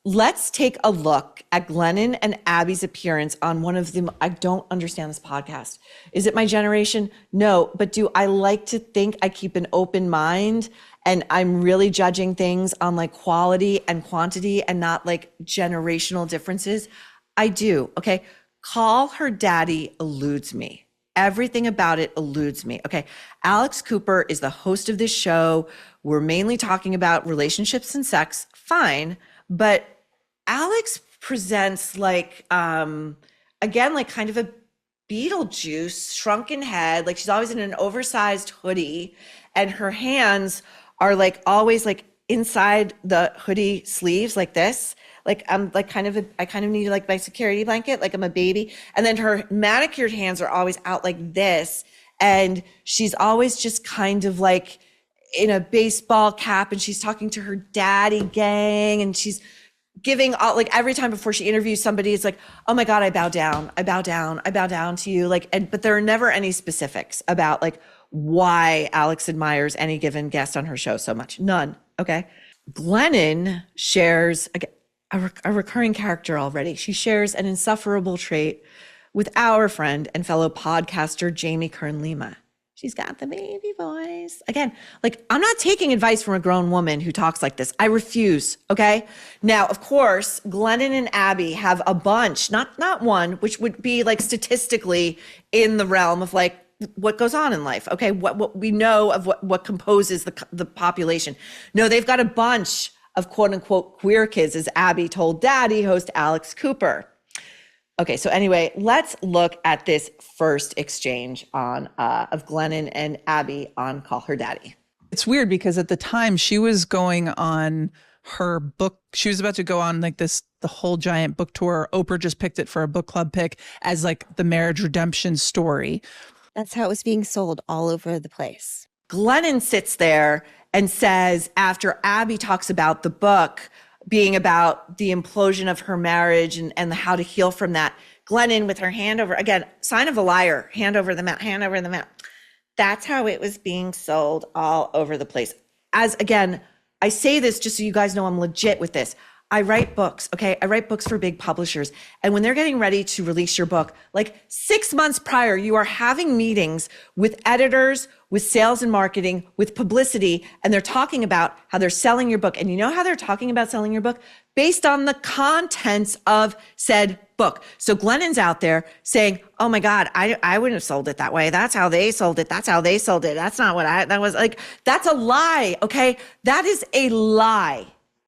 let's take a look at Glennon and Abby's appearance on one of them. I don't understand this podcast. Is it my generation? No, but do I like to think I keep an open mind and I'm really judging things on like quality and quantity and not like generational differences? I do, okay? Call Her Daddy eludes me. Everything about it eludes me. Okay, Alex Cooper is the host of this show. We're mainly talking about relationships and sex, fine, but Alex presents like, again, like kind of a Beetlejuice shrunken head. Like she's always in an oversized hoodie and her hands are like always like inside the hoodie sleeves like this. Like I'm like I kind of need like my security blanket, like I'm a baby. And then her manicured hands are always out like this. And she's always just kind of like in a baseball cap and she's talking to her daddy gang and she's giving all like every time before she interviews somebody, it's like, oh my God, I bow down, I bow down, I bow down to you. Like, but there are never any specifics about like why Alex admires any given guest on her show so much. None. Okay. Glennon shares a recurring character already. She shares an insufferable trait with our friend and fellow podcaster, Jamie Kern-Lima. She's got the baby voice. Again, like I'm not taking advice from a grown woman who talks like this. I refuse, okay? Now, of course, Glennon and Abby have a bunch, not one, which would be like statistically in the realm of like what goes on in life, okay? What we know of what composes the population. No, they've got a bunch of quote unquote queer kids, as Abby told Daddy, host Alex Cooper. Okay, so anyway, let's look at this first exchange on of Glennon and Abby on Call Her Daddy. It's weird because at the time she was going on her book, she was about to go on like the whole giant book tour. Oprah just picked it for a book club pick as like the marriage redemption story. That's how it was being sold all over the place. Glennon sits there and says, after Abby talks about the book being about the implosion of her marriage and how to heal from that, Glennon with her hand over, again, sign of a liar, hand over the mouth, hand over the mouth. That's how it was being sold all over the place. As again, I say this just so you guys know I'm legit with this. I write books, okay? I write books for big publishers. And when they're getting ready to release your book, like 6 months prior, you are having meetings with editors, with sales and marketing, with publicity, and they're talking about how they're selling your book. And you know how they're talking about selling your book? Based on the contents of said book. So Glennon's out there saying, oh my God, I wouldn't have sold it that way. That's how they sold it. That's how they sold it. That's not what that was like. That's a lie, okay? That is a lie.